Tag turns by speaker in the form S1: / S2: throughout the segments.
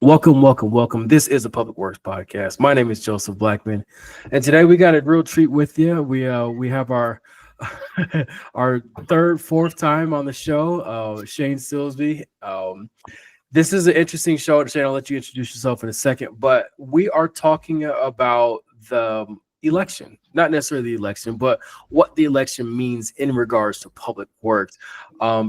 S1: Welcome, welcome, welcome. This is a Public Works podcast. My name is Joseph Blackman, and today we got a real treat with you. We have our our third, fourth time on the show. Shane Silsby. This is an interesting show. Shane, I'll let you introduce yourself in a second, but we are talking about the election, not necessarily the election, but what the election means in regards to public works.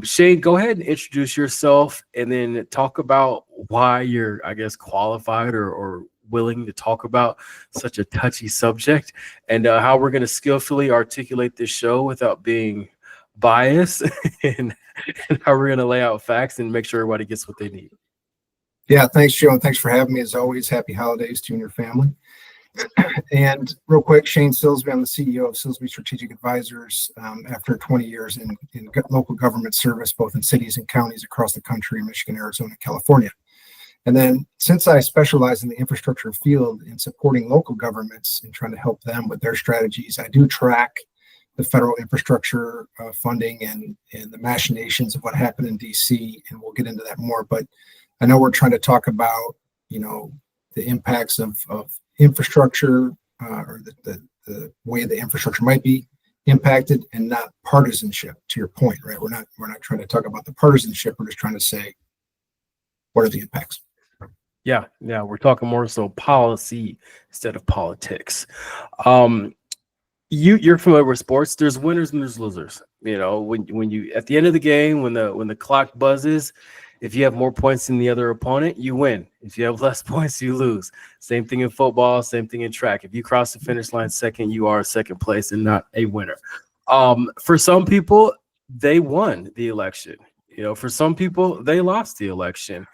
S1: Shane, go ahead and introduce yourself and then talk about why you're, I guess, qualified or willing to talk about such a touchy subject and how we're going to skillfully articulate this show without being biased and, and how we're going to lay out facts and make sure everybody gets what they need.
S2: Yeah, thanks, Joe. And thanks for having me. As always, happy holidays to you and your family. And real quick, Shane Silsby, I'm the CEO of Silsby Strategic Advisors after 20 years in local government service, both in cities and counties across the country, Michigan, Arizona, and California. And then since I specialize in the infrastructure field in supporting local governments and trying to help them with their strategies, I do track the federal infrastructure funding and the machinations of what happened in DC, and we'll get into that more. But I know we're trying to talk about, the impacts of infrastructure or the way the infrastructure might be impacted, and not partisanship. To your point, right? We're not trying to talk about the partisanship. We're just trying to say, what are the impacts?
S1: Yeah, we're talking more so policy instead of politics. You're familiar with sports. There's winners and there's losers. When you at the end of the game, when the clock buzzes, if you have more points than the other opponent, you win. If you have less points, you lose. Same thing in football, same thing in track. If you cross the finish line second, you are second place and not a winner. For some people, they won the election. For some people, they lost the election.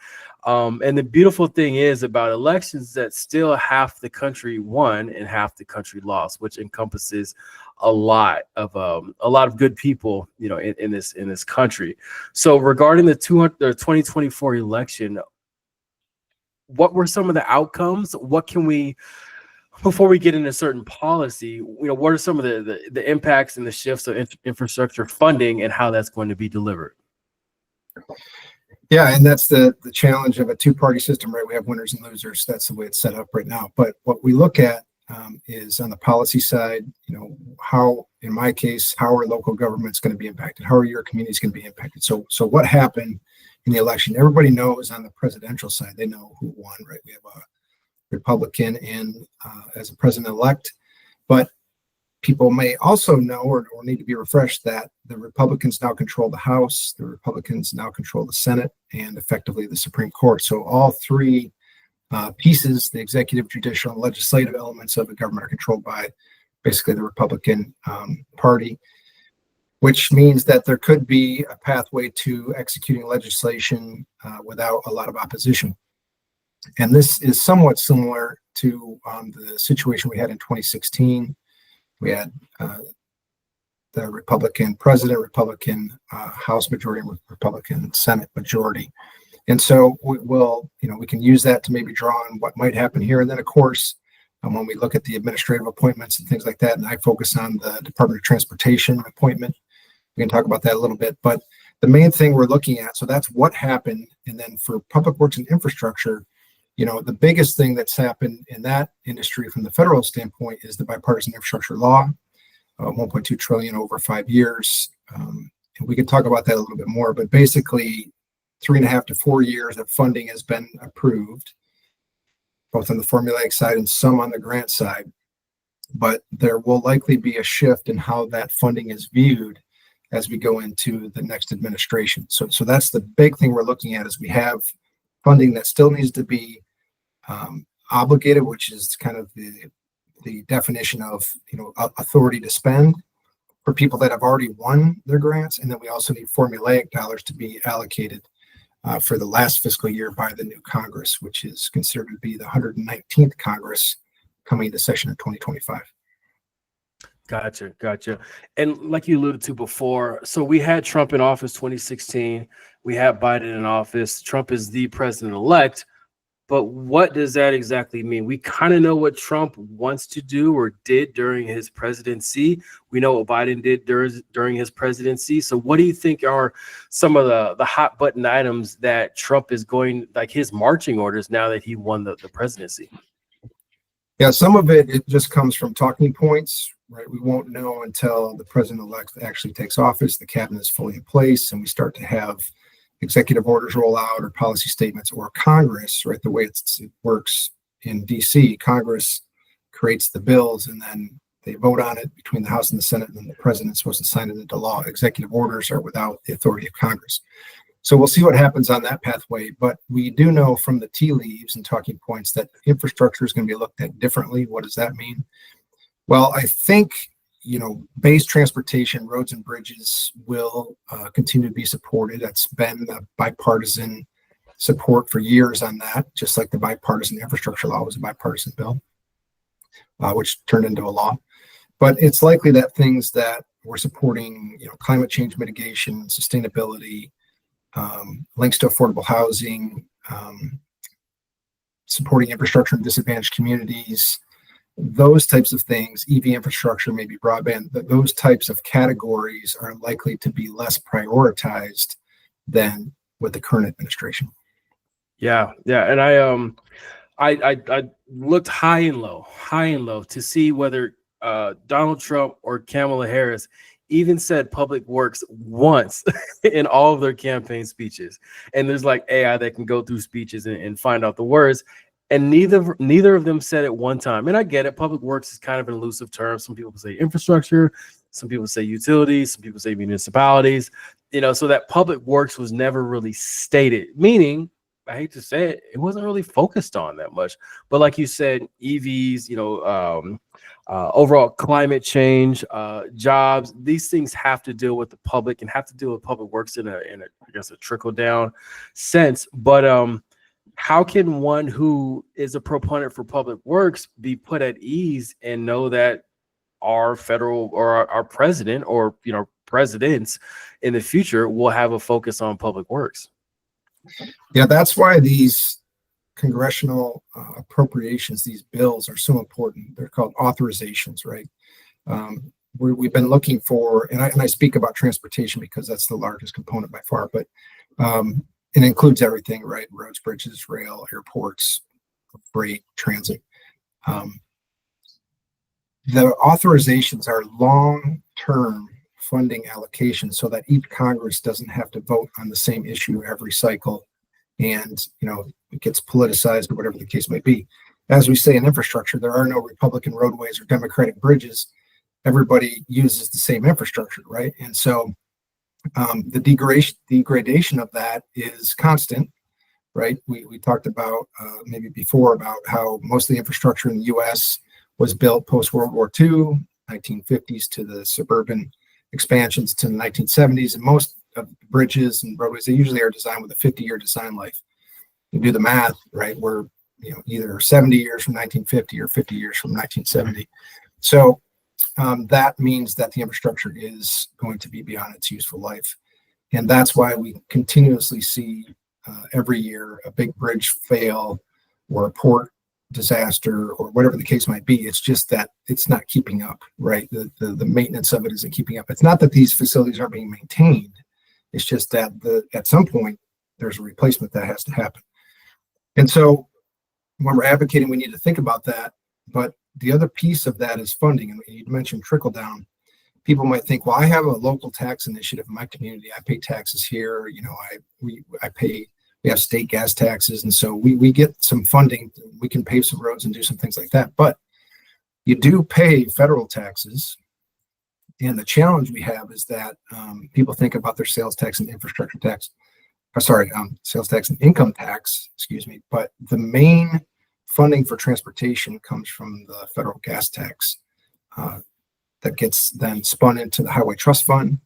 S1: And the beautiful thing is about elections that still half the country won and half the country lost, which encompasses a lot of good people, in this country. So regarding the 2024 election, what were some of the outcomes? What can we, before we get into certain policy, what are some of the impacts and the shifts of infrastructure funding and how that's going to be delivered?
S2: Yeah, and that's the challenge of a two-party system, right? We have winners and losers. That's the way it's set up right now. But what we look at is on the policy side, how, in my case, how are local governments going to be impacted? How are your communities going to be impacted? So what happened in the election? Everybody knows on the presidential side, they know who won, right? We have a Republican as a president-elect, but people may also know or need to be refreshed that the Republicans now control the House, the Republicans now control the Senate, and effectively the Supreme Court. So all three pieces, the executive, judicial, and legislative elements of the government, are controlled by basically the Republican Party, which means that there could be a pathway to executing legislation without a lot of opposition. And this is somewhat similar to the situation we had in 2016. We had the Republican president, Republican House majority, and Republican Senate majority. And so we can use that to maybe draw on what might happen here. And then, of course, when we look at the administrative appointments and things like that, and I focus on the Department of Transportation appointment, we can talk about that a little bit. But the main thing we're looking at, so that's what happened. And then for public works and infrastructure, the biggest thing that's happened in that industry from the federal standpoint is the bipartisan infrastructure law, 1.2 trillion over 5 years. And we can talk about that a little bit more, but basically 3.5 to 4 years of funding has been approved, both on the formulaic side and some on the grant side. But there will likely be a shift in how that funding is viewed as we go into the next administration. So that's the big thing we're looking at, is we have funding that still needs to be obligated, which is kind of the definition of authority to spend for people that have already won their grants, and then we also need formulaic dollars to be allocated for the last fiscal year by the new Congress, which is considered to be the 119th Congress coming into session in 2025.
S1: Gotcha. And like you alluded to before, so we had Trump in office 2016. We had Biden in office. Trump is the president-elect. But what does that exactly mean? We kind of know what Trump wants to do or did during his presidency. We know what Biden did during his presidency. So what do you think are some of the hot button items that Trump is going, like his marching orders now that he won the presidency?
S2: Yeah, some of it just comes from talking points, right? We won't know until the president-elect actually takes office, the cabinet is fully in place, and we start to have executive orders roll out or policy statements, or Congress, right? The way it works in DC, Congress creates the bills and then they vote on it between the House and the Senate, and then the president's supposed to sign it into law. Executive orders are without the authority of Congress. So we'll see what happens on that pathway. But we do know from the tea leaves and talking points that infrastructure is going to be looked at differently. What does that mean? Well, I think, base transportation, roads and bridges will continue to be supported. That's been a bipartisan support for years on that, just like the bipartisan infrastructure law was a bipartisan bill, which turned into a law. But it's likely that things that we're supporting, climate change mitigation, sustainability, links to affordable housing, supporting infrastructure in disadvantaged communities, those types of things, EV infrastructure, maybe broadband, those types of categories are likely to be less prioritized than with the current administration.
S1: Yeah. And I looked high and low to see whether Donald Trump or Kamala Harris even said public works once in all of their campaign speeches. And there's like AI that can go through speeches and find out the words. And neither of them said it one time. And I get it. Public works is kind of an elusive term. Some people say infrastructure, some people say utilities, some people say municipalities, so that public works was never really stated, meaning, I hate to say it, it wasn't really focused on that much. But like you said, EVs, overall climate change, jobs, these things have to deal with the public and have to deal with public works in a I guess a trickle down sense. But how can one who is a proponent for public works be put at ease and know that our federal or our president or presidents in the future will have a focus on public works?
S2: Yeah, that's why these congressional appropriations, these bills are so important. They're called authorizations, right? We've been looking for, and I speak about transportation because that's the largest component by far, but it includes everything, right? Roads, bridges, rail, airports, freight, transit. The authorizations are long-term funding allocations so that each Congress doesn't have to vote on the same issue every cycle and it gets politicized or whatever the case might be. As we say in infrastructure, there are no Republican roadways or Democratic bridges. Everybody uses the same infrastructure, right? And so the degradation of that is constant, right? We talked about maybe before about how most of the infrastructure in the U.S. was built post-World War II, 1950s to the suburban expansions to the 1970s, and most of the bridges and roadways, they usually are designed with a 50-year design life. You do the math, right? We're either 70 years from 1950 or 50 years from 1970. So that means that the infrastructure is going to be beyond its useful life. And that's why we continuously see every year a big bridge fail or a port disaster or whatever the case might be. It's just that it's not keeping up, right? The maintenance of it isn't keeping up. It's not that these facilities aren't being maintained. It's just that at some point there's a replacement that has to happen. And so when we're advocating, we need to think about that. But the other piece of that is funding. And you mentioned trickle down. People might think, well, I have a local tax initiative in my community. I pay taxes here. We have state gas taxes. And so we get some funding. We can pave some roads and do some things like that. But you do pay federal taxes. And the challenge we have is that people think about their sales tax and infrastructure tax. Sales tax and income tax, but the main funding for transportation comes from the federal gas tax that gets then spun into the Highway Trust Fund.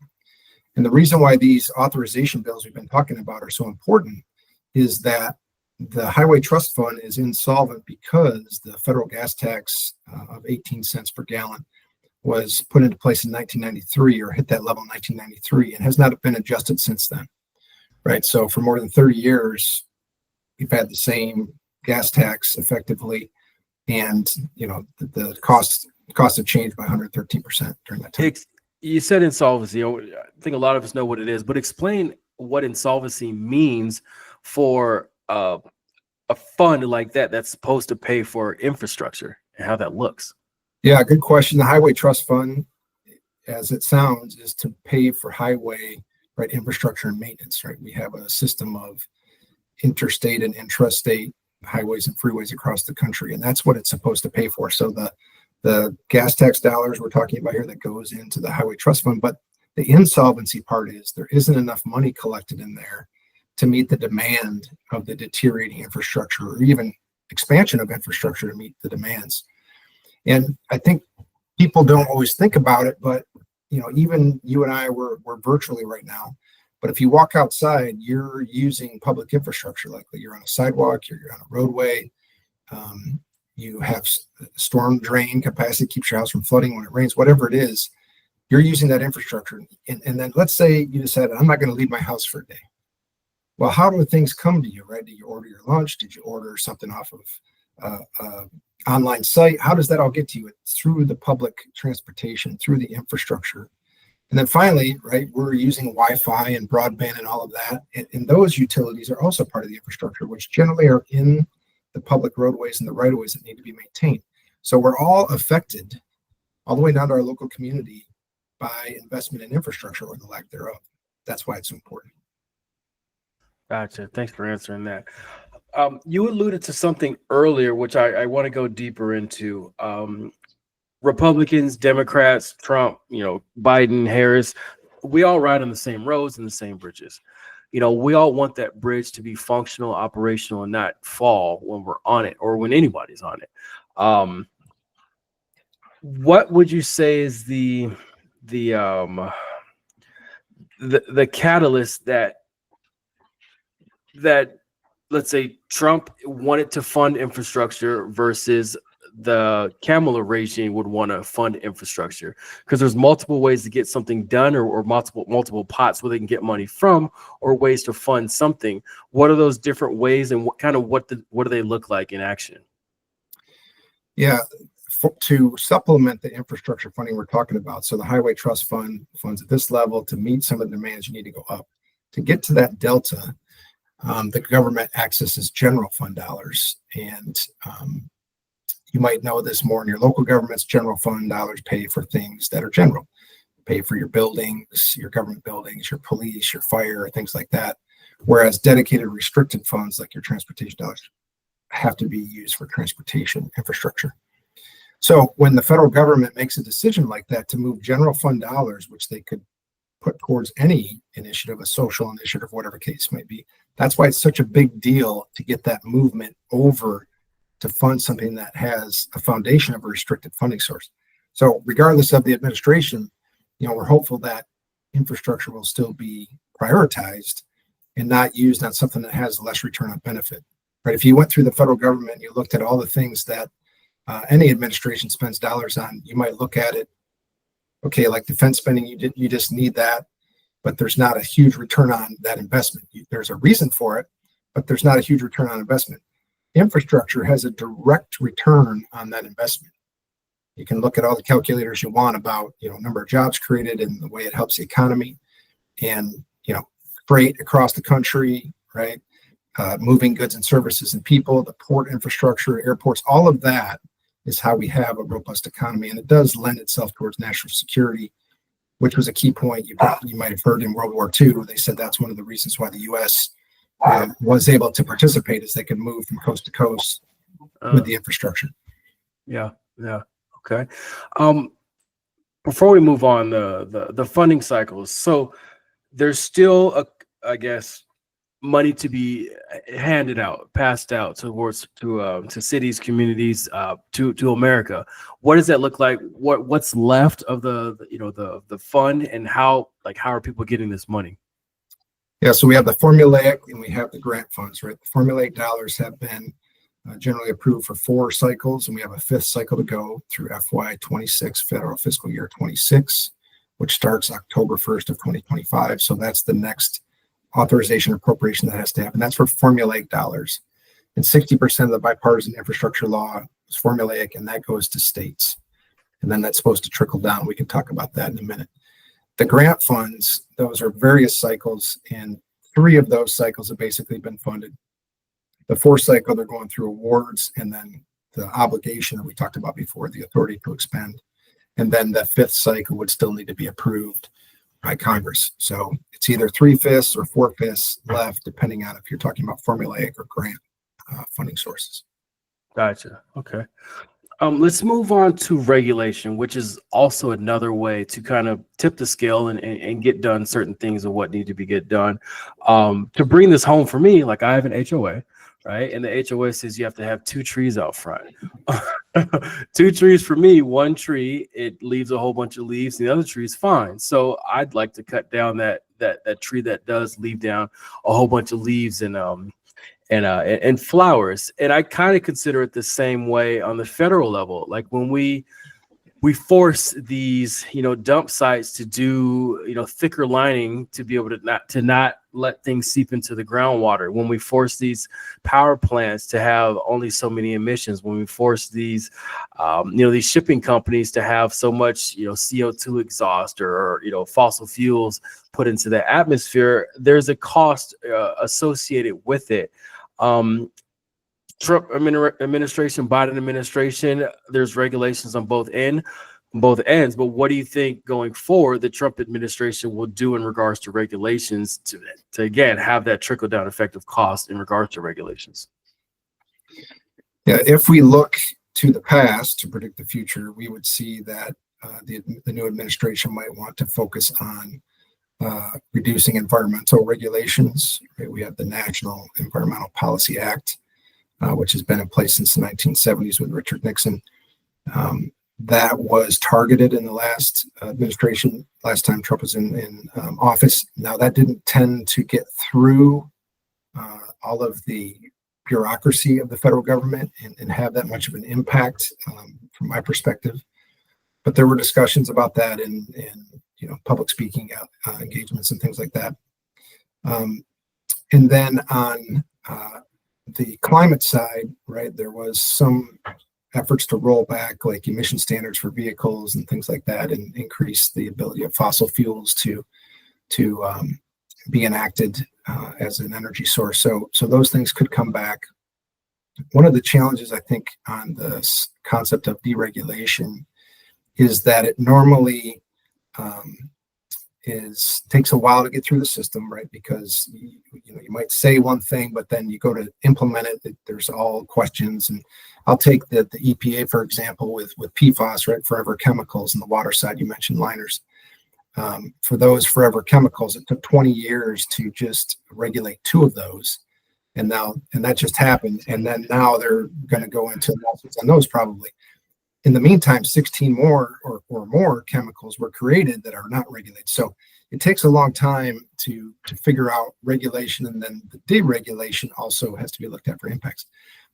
S2: And the reason why these authorization bills we've been talking about are so important is that the Highway Trust Fund is insolvent because the federal gas tax of 18 cents per gallon was put into place in 1993 or hit that level in 1993 and has not been adjusted since then. Right. So for more than 30 years, we've had the same gas tax effectively, and the cost of change by 113% during that time.
S1: You said insolvency. I think a lot of us know what it is, but explain what insolvency means for a fund like that that's supposed to pay for infrastructure and how that looks.
S2: Yeah, good question. The Highway Trust Fund, as it sounds, is to pay for highway, right, infrastructure and maintenance, right? We have a system of interstate and intrastate highways and freeways across the country, and that's what it's supposed to pay for. So the gas tax dollars we're talking about here, that goes into the Highway Trust Fund, but the insolvency part is there isn't enough money collected in there to meet the demand of the deteriorating infrastructure, or even expansion of infrastructure to meet the demands. And I think people don't always think about it, but even you and I, we're virtually right now. But if you walk outside, you're using public infrastructure. Likely you're on a sidewalk, you're on a roadway. You have storm drain capacity, keeps your house from flooding when it rains, whatever it is, you're using that infrastructure. And then let's say you decided, I'm not going to leave my house for a day. Well, how do things come to you, right? Did you order your lunch? Did you order something off of online site? How does that all get to you? It's through the public transportation, through the infrastructure. And then finally, right, we're using Wi-Fi and broadband and all of that. And those utilities are also part of the infrastructure, which generally are in the public roadways and the right-of-ways that need to be maintained. So we're all affected all the way down to our local community by investment in infrastructure or the lack thereof. That's why it's so important.
S1: Gotcha. Thanks for answering that. You alluded to something earlier, which I want to go deeper into. Republicans, Democrats, Trump, Biden, Harris, we all ride on the same roads and the same bridges. We all want that bridge to be functional, operational, and not fall when we're on it or when anybody's on it. What would you say is the catalyst that let's say Trump wanted to fund infrastructure versus the Kamala regime would want to fund infrastructure? Because there's multiple ways to get something done, or multiple pots where they can get money from, or ways to fund something. What are those different ways, and what do they look like in action?
S2: Yeah, to supplement the infrastructure funding we're talking about. So the Highway Trust Fund funds at this level to meet some of the demands. You need to go up to get to that delta. The government accesses general fund dollars, and you might know this more in your local governments. General fund dollars pay for things that are general, pay for your buildings, your government buildings, your police, your fire, things like that. Whereas dedicated restricted funds like your transportation dollars have to be used for transportation infrastructure. So when the federal government makes a decision like that to move general fund dollars, which they could put towards any initiative, a social initiative, whatever case might be, that's why it's such a big deal to get that movement over to fund something that has a foundation of a restricted funding source. So regardless of the administration, we're hopeful that infrastructure will still be prioritized and not used on something that has less return on benefit. Right? If you went through the federal government and you looked at all the things that any administration spends dollars on, you might look at it, okay, like defense spending, you just need that, but there's not a huge return on that investment. There's a reason for it, but there's not a huge return on investment. Infrastructure has a direct return on that investment. You can look at all the calculators you want about, number of jobs created and the way it helps the economy, and, freight across the country, right? Moving goods and services and people, the port infrastructure, airports, all of that is how we have a robust economy. And it does lend itself towards national security, which was a key point you might have heard in World War II. They said that's one of the reasons why the U.S. Was able to participate, is they could move from coast to coast with the infrastructure.
S1: Yeah. Okay. Before we move on, the funding cycles. So there's still I guess, money to be handed out, passed out to cities, communities, to America. What does that look like? What's left of the fund, and how are people getting this money?
S2: Yeah, so we have the formulaic and we have the grant funds, right? The formulaic dollars have been generally approved for 4 cycles, and we have a 5th cycle to go through FY26, federal fiscal year 26, which starts October 1st of 2025. So that's the next authorization appropriation that has to happen. That's for formulaic dollars. And 60% of the bipartisan infrastructure law is formulaic, and that goes to states. And then that's supposed to trickle down. We can talk about that in a minute. The grant funds, those are various cycles, and 3 of those cycles have basically been funded. The 4th cycle, they're going through awards, and then the obligation that we talked about before, the authority to expend. And then the 5th cycle would still need to be approved by Congress. So it's either 3/5 or 4/5 left, depending on if you're talking about formulaic or grant funding sources.
S1: Gotcha. Okay. Let's move on to regulation, which is also another way to kind of tip the scale and get done certain things of what need to be get done. To bring this home for me, like I have an HOA, right? And the HOA says you have to have 2 trees out front. 2 trees for me, 1 tree, it leaves a whole bunch of leaves, and the other tree is fine. So I'd like to cut down that tree that does leave down a whole bunch of leaves and flowers. And I kind of consider it the same way on the federal level. Like when we force these, dump sites to do, thicker lining to be able to not let things seep into the groundwater. When we force these power plants to have only so many emissions, when we force these, these shipping companies to have so much, CO2 exhaust or fossil fuels put into the atmosphere, there's a cost associated with it. Trump administration, Biden administration, there's regulations on both ends. But what do you think going forward the Trump administration will do in regards to regulations to again have that trickle down effect of cost in regards to regulations?
S2: Yeah, if we look to the past to predict the future, we would see that the new administration might want to focus on reducing environmental regulations. Right? We have the National Environmental Policy Act, which has been in place since the 1970s with Richard Nixon. That was targeted in the last administration, last time Trump was in office. Now, that didn't tend to get through all of the bureaucracy of the federal government and have that much of an impact from my perspective. But there were discussions about that in public speaking engagements and things like that. And then on the climate side, right, there was some efforts to roll back like emission standards for vehicles and things like that, and increase the ability of fossil fuels to be enacted as an energy source. So those things could come back. One of the challenges I think on the concept of deregulation is that it normally takes a while to get through the system, right? Because you might say one thing, but then you go to implement it. There's all questions, and I'll take the EPA for example with PFAS, right? Forever chemicals, and the water side you mentioned liners. For those forever chemicals, it took 20 years to just regulate 2 of those, and that just happened, and then now they're going to go into lawsuits on those probably. In the meantime, 16 more or more chemicals were created that are not regulated. So it takes a long time to figure out regulation, and then the deregulation also has to be looked at for impacts.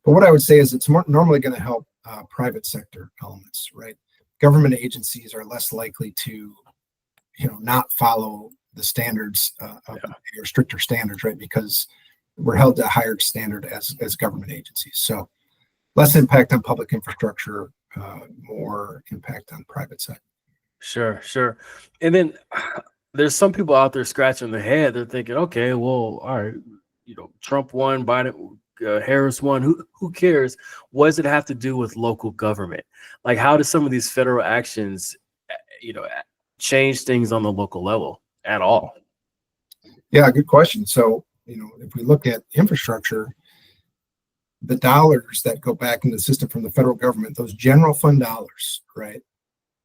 S2: But what I would say is it's normally going to help private sector elements, right? Government agencies are less likely to, not follow the standards or stricter standards, right? Because we're held to a higher standard as government agencies. So less impact on public infrastructure, more impact on private side.
S1: Sure. And then there's some people out there scratching their head. They're thinking, okay, well, all right, Trump won, Biden, Harris won. Who cares? What does it have to do with local government? Like, how do some of these federal actions, change things on the local level at all?
S2: Yeah, good question. So, if we look at infrastructure, the dollars that go back into the system from the federal government, those general fund dollars, right,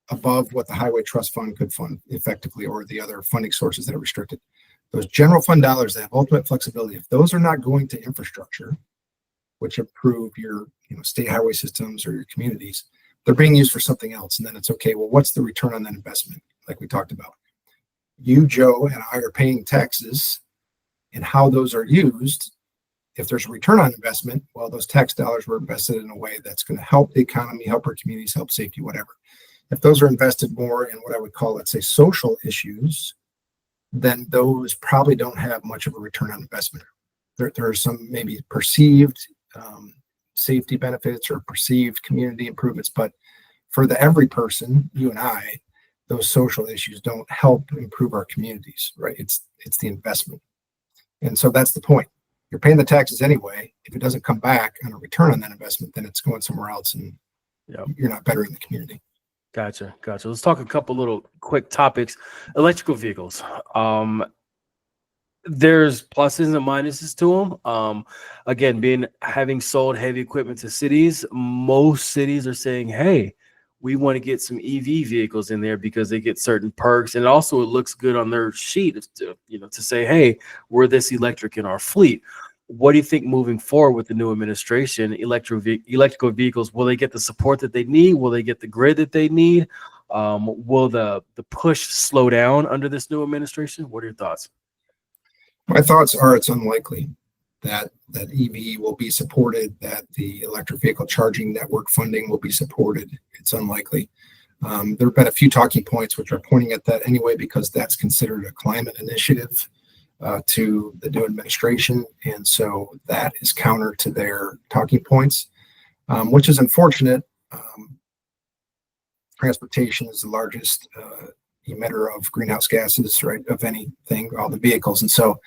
S2: above what the Highway Trust Fund could fund effectively, or the other funding sources that are restricted, those general fund dollars that have ultimate flexibility, if those are not going to infrastructure, which improve your state highway systems or your communities, they're being used for something else. And then it's okay, well, what's the return on that investment? Like we talked about. You, Joe, and I are paying taxes, and how those are used. If there's a return on investment, well, those tax dollars were invested in a way that's going to help the economy, help our communities, help safety, whatever. If those are invested more in what I would call, let's say, social issues, then those probably don't have much of a return on investment. There are some maybe perceived safety benefits or perceived community improvements. But for the every person, you and I, those social issues don't help improve our communities, right? It's the investment. And so that's the point. You're paying the taxes anyway. If it doesn't come back on a return on that investment, then it's going somewhere else and you're not better in the community.
S1: Gotcha. Let's talk a couple little quick topics. Electrical vehicles. There's pluses and minuses to them. Again, having sold heavy equipment to cities, most cities are saying, hey, we want to get some EV vehicles in there because they get certain perks. And also it looks good on their sheet to say, hey, we're this electric in our fleet. What do you think moving forward with the new administration, electrical vehicles, will they get the support that they need? Will they get the grid that they need? Will the push slow down under this new administration? What are your thoughts?
S2: My thoughts are it's unlikely that EV will be supported, that the electric vehicle charging network funding will be supported. It's unlikely. There have been a few talking points which are pointing at that anyway, because that's considered a climate initiative to the new administration. And so that is counter to their talking points, which is unfortunate. Transportation is the largest emitter of greenhouse gases, right, of anything, all the vehicles. And so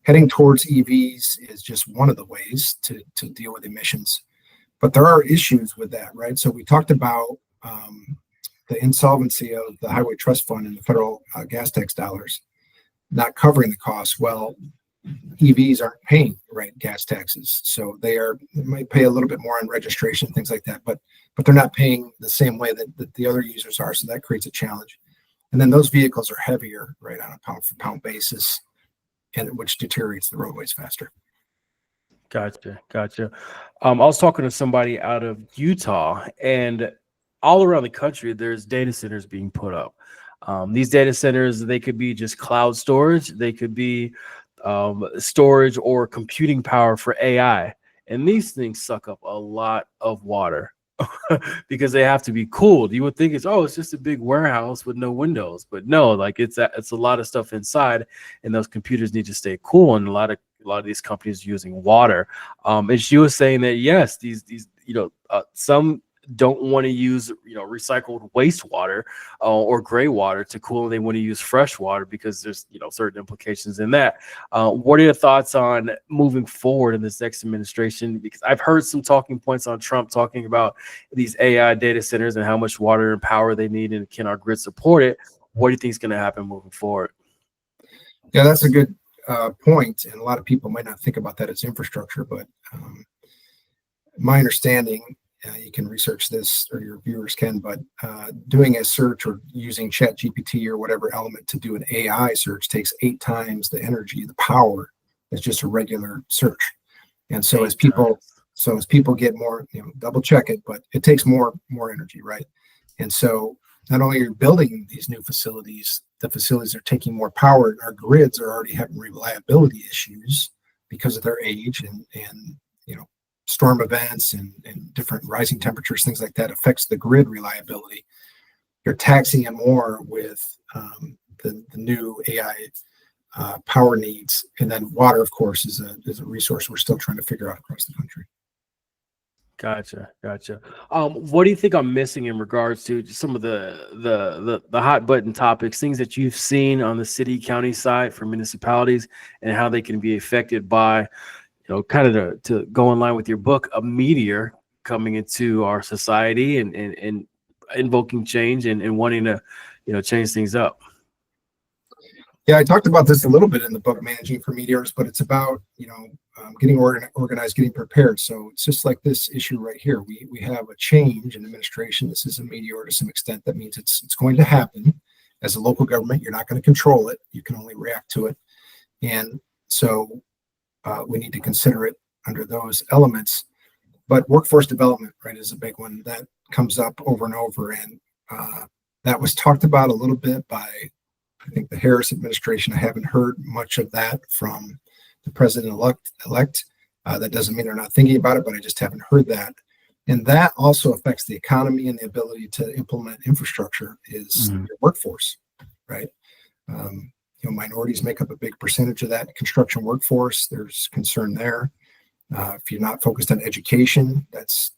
S2: heading towards EVs is just one of the ways to deal with emissions. But there are issues with that, right? So we talked about the insolvency of the Highway Trust Fund and the federal gas tax dollars not covering the costs. Well, EVs aren't paying, right, gas taxes. So they might pay a little bit more on registration, things like that, but they're not paying the same way that the other users are. So that creates a challenge. And then those vehicles are heavier, right, on a pound for pound basis, and which deteriorates the roadways faster.
S1: Gotcha. I was talking to somebody out of Utah, and all around the country, there's data centers being put up. These data centers, they could be just cloud storage. They could be storage or computing power for AI. And these things suck up a lot of water because they have to be cooled. You would think it's just a big warehouse with no windows, but no, like it's a lot of stuff inside, and those computers need to stay cool. And a lot of these companies are using water. And she was saying that yes, these some don't want to use recycled wastewater or gray water to cool. They want to use fresh water because there's certain implications in that. What are your thoughts on moving forward in this next administration? Because I've heard some talking points on Trump talking about these AI data centers and how much water and power they need, and can our grid support it? What do you think is going to happen moving forward?
S2: Yeah, that's a good point, and a lot of people might not think about that as infrastructure, but my understanding, you can research this, or your viewers can, but doing a search or using ChatGPT or whatever element to do an AI search takes 8 times the energy, the power, as just a regular search. And so as people get more, double check it, but it takes more energy, right? And so not only are you building these new facilities, the facilities are taking more power, and our grids are already having reliability issues because of their age, and storm events and different rising temperatures, things like that affects the grid reliability. You're taxing it more with the new AI power needs. And then water, of course, is a resource we're still trying to figure out across the country.
S1: Gotcha. What do you think I'm missing in regards to some of the hot button topics, things that you've seen on the city county side for municipalities, and how they can be affected by kind of to go in line with your book, a meteor coming into our society and invoking change and wanting to, change things up?
S2: Yeah, I talked about this a little bit in the book, Managing for Meteors, but it's about, getting organized, getting prepared. So it's just like this issue right here. We have a change in administration. This is a meteor to some extent. That means it's going to happen. As a local government, you're not going to control it. You can only react to it. And so we need to consider it under those elements. But workforce development, right, is a big one that comes up over and over. And that was talked about a little bit by, I think, the Harris administration. I haven't heard much of that from the president-elect. That doesn't mean they're not thinking about it, but I just haven't heard that. And that also affects the economy and the ability to implement infrastructure is your workforce, right? Minorities make up a big percentage of that construction workforce. There's concern there. If you're not focused on education, that's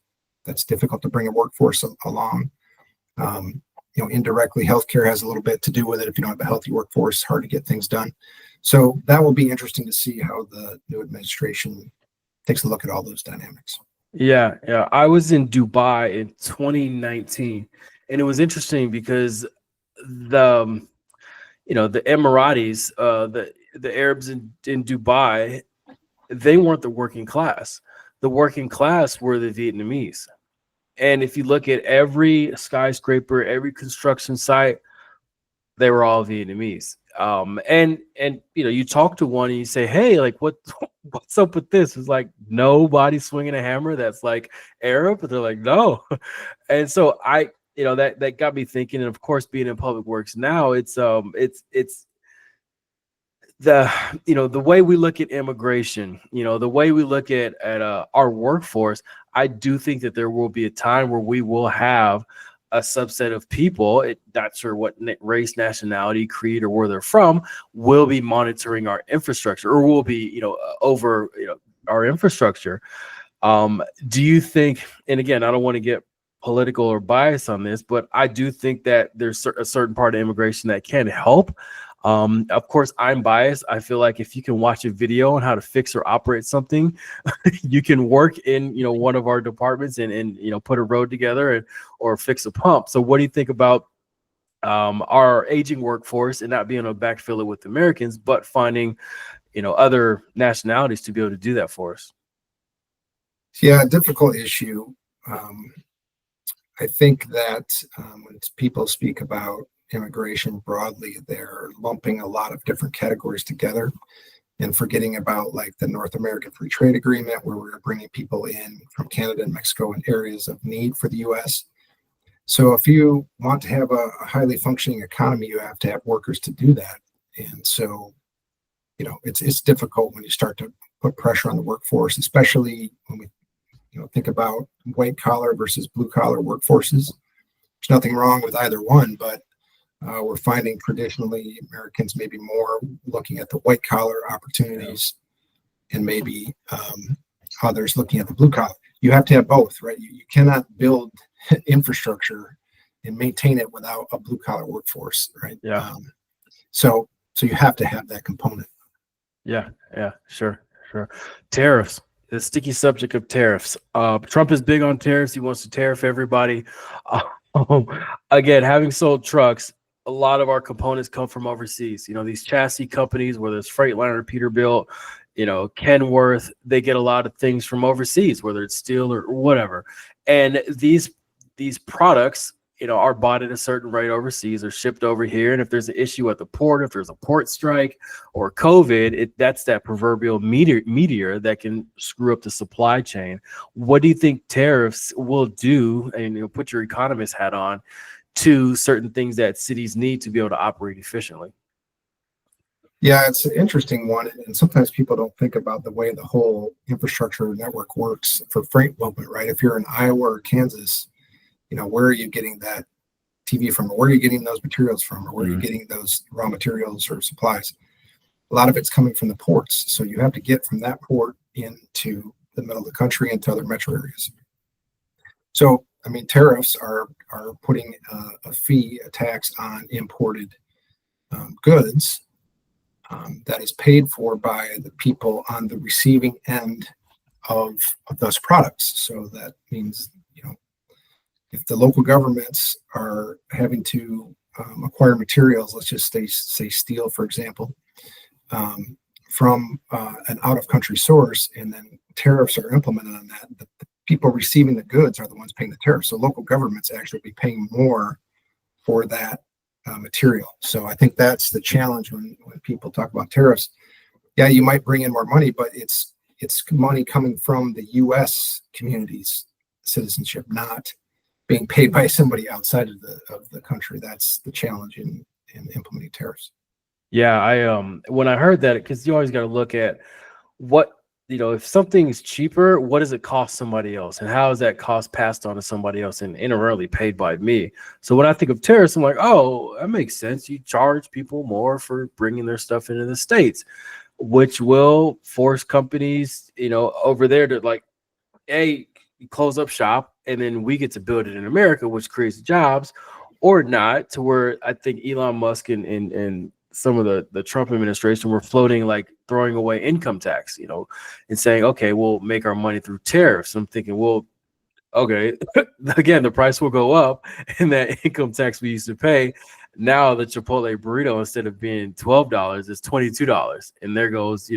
S2: difficult to bring a workforce along. Indirectly, healthcare has a little bit to do with it. If you don't have a healthy workforce, hard to get things done. So that will be interesting to see how the new administration takes a look at all those dynamics.
S1: Yeah, yeah. I was in Dubai in 2019, and it was interesting because the the Emiratis, the Arabs in Dubai, they weren't the working class. The working class were the Vietnamese. And if you look at every skyscraper, every construction site, they were all Vietnamese. And you talk to one and you say, hey, like what's up with this? It's like nobody swinging a hammer that's like Arab. But they're like, no. And so that got me thinking. And of course, being in public works now, it's the way we look at immigration, the way we look at our workforce. I do think that there will be a time where we will have a subset of people, not sure what race, nationality, creed, or where they're from, will be monitoring our infrastructure, or will be, over, our infrastructure. Do you think, and again, I don't want to get political or biased on this, but I do think that there's a certain part of immigration that can help. Of course, I'm biased. I feel like if you can watch a video on how to fix or operate something, you can work in, one of our departments and put a road together or fix a pump. So what do you think about our aging workforce and not being able to backfill it with Americans, but finding, other nationalities to be able to do that for us?
S2: Yeah, difficult issue. I think that when people speak about immigration broadly, they're lumping a lot of different categories together and forgetting about like the North American Free Trade Agreement, where we're bringing people in from Canada and Mexico in areas of need for the U.S. So if you want to have a highly functioning economy, you have to have workers to do that. And so, it's difficult when you start to put pressure on the workforce, especially when we think about white collar versus blue collar workforces. There's nothing wrong with either one, but we're finding traditionally Americans maybe more looking at the white collar opportunities, and maybe others looking at the blue collar. You have to have both, right? You cannot build infrastructure and maintain it without a blue collar workforce, right?
S1: Yeah.
S2: So you have to have that component.
S1: Yeah. Sure. Tariffs. The sticky subject of tariffs. Trump is big on tariffs. He wants to tariff everybody. Again, having sold trucks, a lot of our components come from overseas. These chassis companies, whether it's Freightliner, Peterbilt, Kenworth, they get a lot of things from overseas, whether it's steel or whatever. And these products, are bought at a certain rate overseas or shipped over here. And if there's an issue at the port, if there's a port strike or COVID, that's that proverbial meteor that can screw up the supply chain. What do you think tariffs will do? And put your economist hat on, to certain things that cities need to be able to operate efficiently?
S2: Yeah, it's an interesting one. And sometimes people don't think about the way the whole infrastructure network works for freight movement, right? If you're in Iowa or Kansas, where are you getting that TV from? Or where are you getting those materials from? Or where are you getting those raw materials or supplies? A lot of it's coming from the ports. So you have to get from that port into the middle of the country, into other metro areas. So, tariffs are putting a tax on imported goods that is paid for by the people on the receiving end of those products. So that means, if the local governments are having to acquire materials, let's just say steel, for example, from an out-of-country source, and then tariffs are implemented on that, the people receiving the goods are the ones paying the tariffs. So local governments actually be paying more for that material. So I think that's the challenge when people talk about tariffs. Yeah, you might bring in more money, but it's money coming from the U.S. community's citizenship, not being paid by somebody outside of the country. That's the challenge in implementing tariffs.
S1: Yeah, I when I heard that, because you always got to look at what, if something's cheaper, what does it cost somebody else, and how is that cost passed on to somebody else and inherently paid by me? So when I think of tariffs, I'm like, oh, that makes sense. You charge people more for bringing their stuff into the States. which will force companies, over there to like, hey, close up shop, and then we get to build it in America, which creates jobs, or not, to where I think Elon Musk and some of the Trump administration were floating, like throwing away income tax, and saying, okay, we'll make our money through tariffs. I'm thinking, well, okay, again, the price will go up, and that income tax we used to pay, now the Chipotle burrito, instead of being $12, is $22, and there goes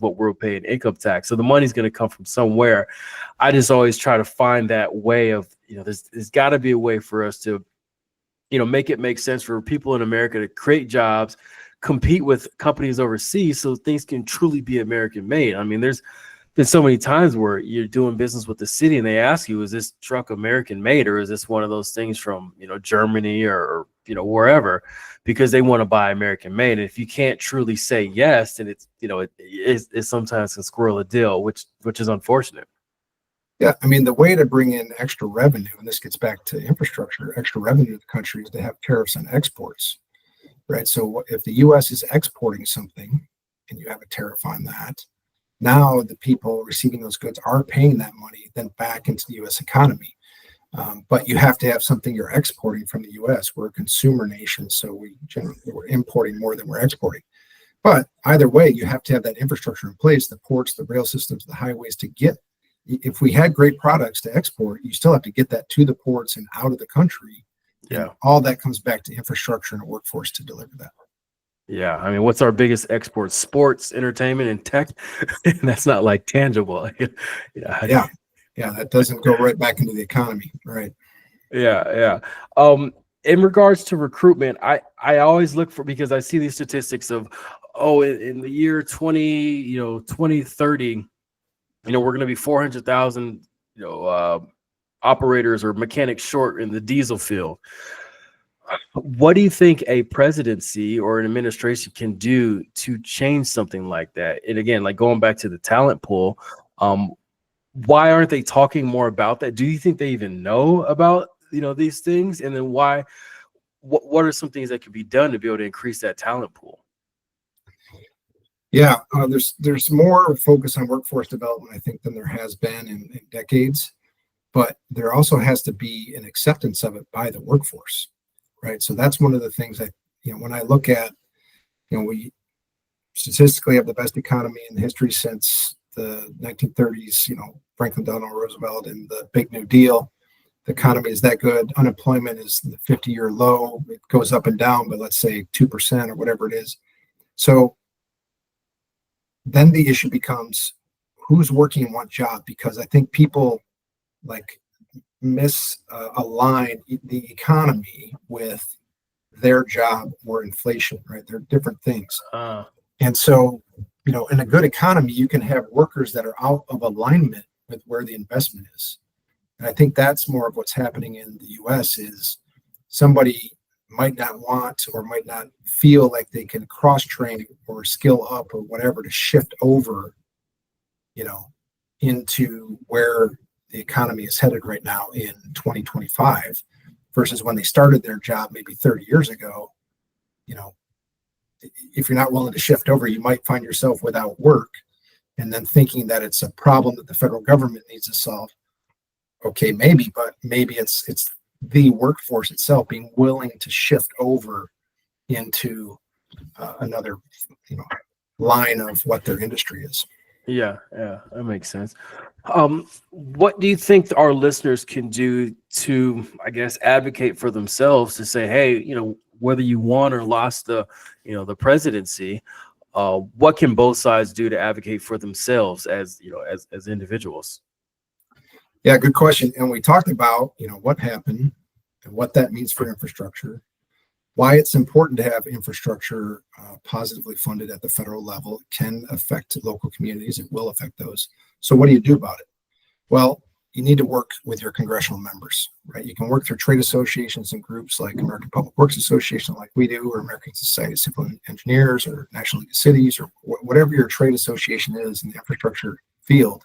S1: what we're paying income tax. So the money's going to come from somewhere. I just always try to find that way of, there's got to be a way for us to, make it make sense for people in America to create jobs, compete with companies overseas, so things can truly be American made. I mean, there's been so many times where you're doing business with the city and they ask you, is this truck American made, or is this one of those things from, Germany or wherever, because they want to buy American made. And if you can't truly say yes, then it's, it sometimes can squirrel a deal, which is unfortunate.
S2: Yeah, I mean, the way to bring in extra revenue, and this gets back to infrastructure, extra revenue to the country, is to have tariffs on exports, right? So if the U.S. is exporting something and you have a tariff on that, now the people receiving those goods are paying that money then back into the U.S. economy. But you have to have something you're exporting from the U.S. We're a consumer nation, so we're importing more than we're exporting. But either way, you have to have that infrastructure in place, the ports, the rail systems, the highways to get. If we had great products to export, you still have to get that to the ports and out of the country.
S1: Yeah.
S2: And all that comes back to infrastructure and a workforce to deliver that.
S1: Yeah. I mean, what's our biggest export? Sports, entertainment, and tech. And that's not like tangible.
S2: Yeah. Yeah. That doesn't go right back into the economy. Right.
S1: Yeah. In regards to recruitment, I always look for, because I see these statistics of, in the year 2030, we're going to be 400,000, operators or mechanics short in the diesel field. What do you think a presidency or an administration can do to change something like that? And again, like going back to the talent pool, why aren't they talking more about that? Do you think they even know about, these things? And then what are some things that could be done to be able to increase that talent pool?
S2: Yeah, there's more focus on workforce development, I think, than there has been in decades. But there also has to be an acceptance of it by the workforce, right? So that's one of the things that, when I look at, we statistically have the best economy in history since the 1930s, Franklin Delano Roosevelt and the Big New Deal. The economy is that good. Unemployment is the 50-year low. It goes up and down, but let's say 2% or whatever it is. So then the issue becomes who's working in what job, because I think people misalign the economy with their job or inflation, right? They're different things. And so, in a good economy, you can have workers that are out of alignment with where the investment is. And I think that's more of what's happening in the US is somebody might not want or might not feel like they can cross-train or skill up or whatever to shift over, into where the economy is headed right now in 2025 versus when they started their job maybe 30 years ago. If you're not willing to shift over, you might find yourself without work and then thinking that it's a problem that the federal government needs to solve. Okay, maybe, but maybe it's the workforce itself being willing to shift over into another line of what their industry is.
S1: Yeah, that makes sense. What do you think our listeners can do to, I guess, advocate for themselves to say, hey, whether you won or lost the presidency, what can both sides do to advocate for themselves as individuals?
S2: Yeah, good question. And we talked about, what happened and what that means for infrastructure, why it's important to have infrastructure positively funded at the federal level. It can affect local communities. It will affect those. So what do you do about it? Well, you need to work with your congressional members, right? You can work through trade associations and groups like American Public Works Association, like we do, or American Society of Civil Engineers, or National League of Cities, or whatever your trade association is in the infrastructure field.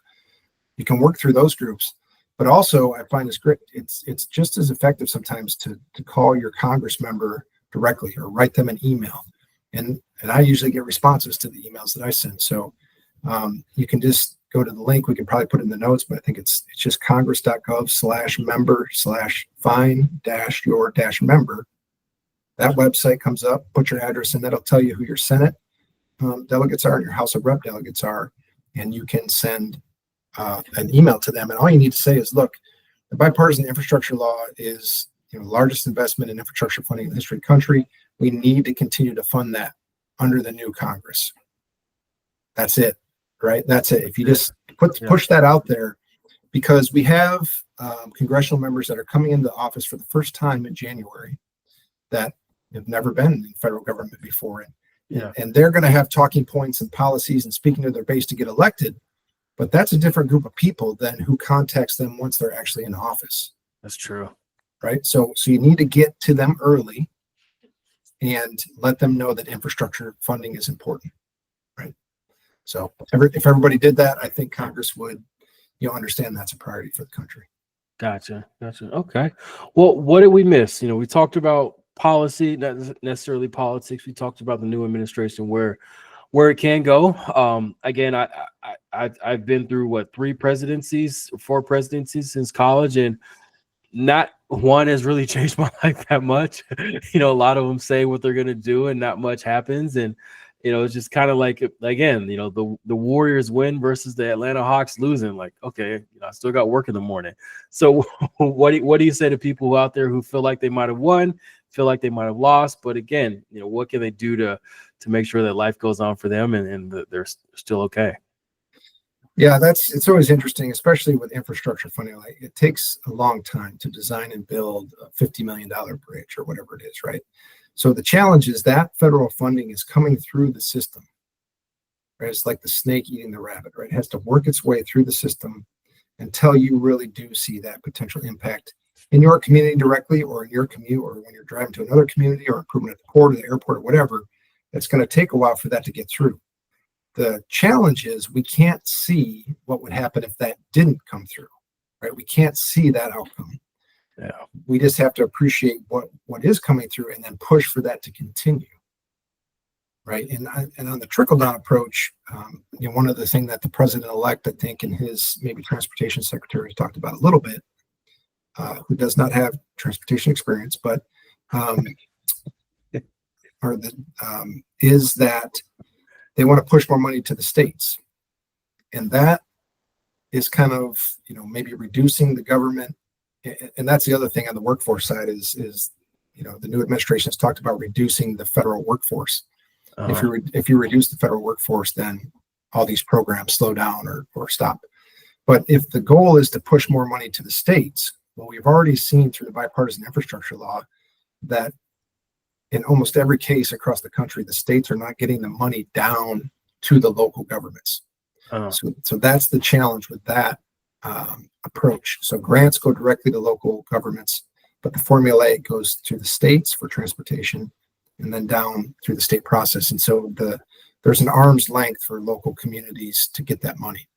S2: You can work through those groups. But also, I find it's great. It's just as effective sometimes to call your Congress member directly or write them an email. And And I usually get responses to the emails that I send. So you can just go to the link. We can probably put it in the notes, but I think it's just congress.gov/member/find-your-member. That website comes up, put your address in, that'll tell you who your Senate delegates are and your House of Rep delegates are. And you can send an email to them. And all you need to say is, look, the bipartisan infrastructure law is the largest investment in infrastructure funding in the history of the country. We need to continue to fund that under the new Congress. That's it, right? That's it. If you just push that out there, because we have congressional members that are coming into office for the first time in January that have never been in federal government before. And they're going to have talking points and policies and speaking to their base to get elected. But that's a different group of people than who contacts them once they're actually in office.
S1: That's true.
S2: Right. So you need to get to them early and let them know that infrastructure funding is important. Right. So if everybody did that, I think Congress would, understand that's a priority for the country.
S1: Gotcha. Okay. Well, what did we miss? We talked about policy, not necessarily politics. We talked about the new administration, where it can go. Again, I've been through 4 presidencies since college, and not one has really changed my life that much. A lot of them say what they're going to do and not much happens. And, it's just kind of like, again, the Warriors win versus the Atlanta Hawks losing. Like, okay, I still got work in the morning. So what do you say to people out there who feel like they might have won, feel like they might have lost? But again, what can they do to make sure that life goes on for them and that they're still okay?
S2: Yeah, it's always interesting, especially with infrastructure funding. Like, it takes a long time to design and build a $50 million bridge or whatever it is, right? So the challenge is that federal funding is coming through the system, right? It's like the snake eating the rabbit, right? It has to work its way through the system until you really do see that potential impact in your community directly, or in your commute, or when you're driving to another community, or improvement at the port or the airport or whatever. It's going to take a while for that to get through. The challenge is we can't see what would happen if that didn't come through, right? We can't see that outcome.
S1: Yeah.
S2: We just have to appreciate what is coming through and then push for that to continue, right? And on the trickle-down approach, one of the things that the president-elect, I think, and his maybe transportation secretary talked about a little bit, who does not have transportation experience, but is that they want to push more money to the states. And that is kind of, maybe reducing the government. And that's the other thing on the workforce side is the new administration has talked about reducing the federal workforce. If you reduce the federal workforce, then all these programs slow down or stop. But if the goal is to push more money to the states, well, we've already seen through the bipartisan infrastructure law that in almost every case across the country, the states are not getting the money down to the local governments. So that's the challenge with that approach. So grants go directly to local governments, but the formula goes to the states for transportation and then down through the state process. And so there's an arm's length for local communities to get that money.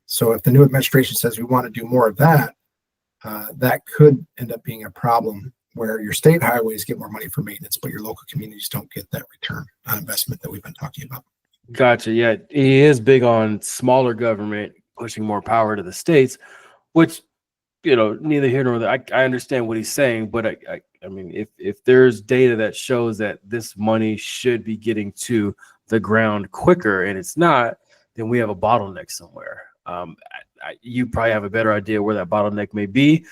S2: So if the new administration says we want to do more of that, that could end up being a problem where your state highways get more money for maintenance, but your local communities don't get that return on investment that we've been talking about.
S1: Gotcha. Yeah, he is big on smaller government pushing more power to the states, which, neither here nor there. I understand what he's saying, but I mean, if there's data that shows that this money should be getting to the ground quicker and it's not, then we have a bottleneck somewhere. You probably have a better idea where that bottleneck may be.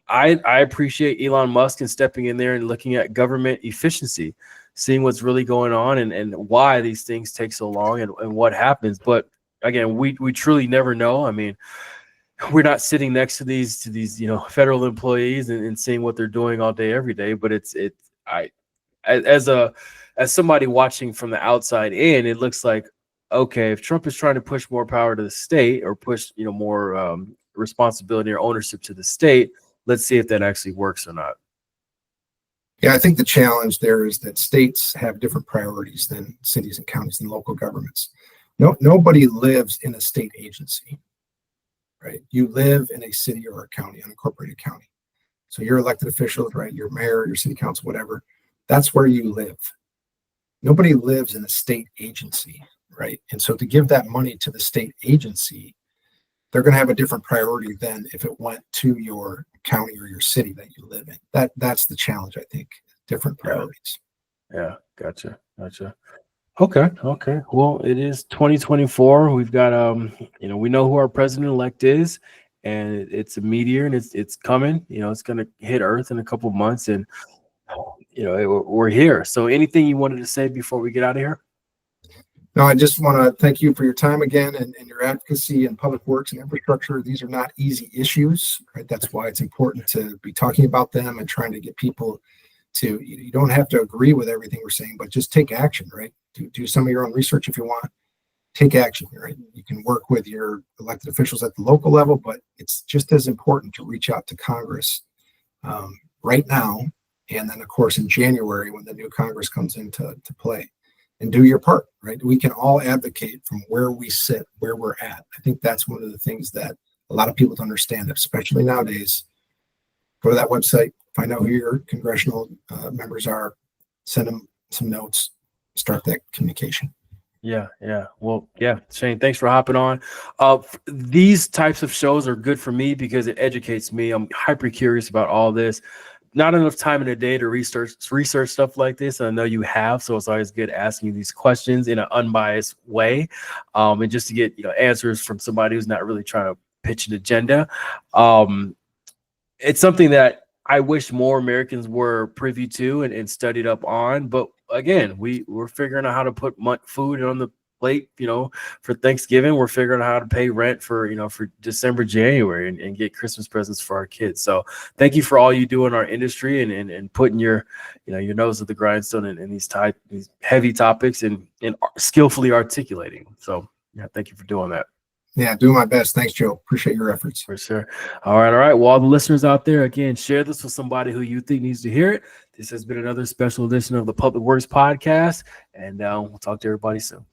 S1: I appreciate Elon Musk and stepping in there and looking at government efficiency, seeing what's really going on and why these things take so long and what happens. But again, we truly never know. I mean, we're not sitting next to these federal employees and seeing what they're doing all day, every day. But as somebody watching from the outside in, it looks like, okay, if Trump is trying to push more power to the state or push more responsibility or ownership to the state, let's see if that actually works or not.
S2: Yeah, I think the challenge there is that states have different priorities than cities and counties and local governments. Nobody lives in a state agency, right? You live in a city or a county, unincorporated county. So your elected officials, right? Your mayor, your city council, whatever, that's where you live. nobody lives in a state agency, right? And so to give that money to the state agency, they're going to have a different priority than if it went to your county or your city that you live in. That's the challenge, I think. Different priorities.
S1: Yeah, gotcha. Okay. Well, it is 2024. We've got we know who our president-elect is, and it's a meteor, and it's coming. It's going to hit Earth in a couple months, and we're here. So, anything you wanted to say before we get out of here?
S2: No, I just want to thank you for your time again and your advocacy in public works and infrastructure. These are not easy issues, right? That's why it's important to be talking about them and trying to get people to, you don't have to agree with everything we're saying, but just take action, right? Do some of your own research if you want. Take action, right? You can work with your elected officials at the local level, but it's just as important to reach out to Congress right now. And then, of course, in January, when the new Congress comes into play, and do your part, right? We can all advocate from where we sit, where we're at. I think that's one of the things that a lot of people don't understand, especially nowadays. Go to that website, find out who your congressional members are, send them some notes, start that communication.
S1: Yeah. Well, yeah, Shane, thanks for hopping on. These types of shows are good for me because it educates me. I'm hyper curious about all this. Not enough time in a day to research stuff like this. And I know you have, so it's always good asking you these questions in an unbiased way, and just to get answers from somebody who's not really trying to pitch an agenda. It's something that I wish more Americans were privy to and studied up on. But again, we're figuring out how to put food on the plate, for Thanksgiving. We're figuring out how to pay rent for December, January, and get Christmas presents for our kids. So thank you for all you do in our industry and putting your nose at the grindstone in these heavy topics and skillfully articulating. So yeah, thank you for doing that.
S2: Yeah, doing my best. Thanks, Joe. Appreciate your efforts.
S1: For sure. All right. Well, all the listeners out there, again, share this with somebody who you think needs to hear it. This has been another special edition of the Public Works Podcast, and we'll talk to everybody soon.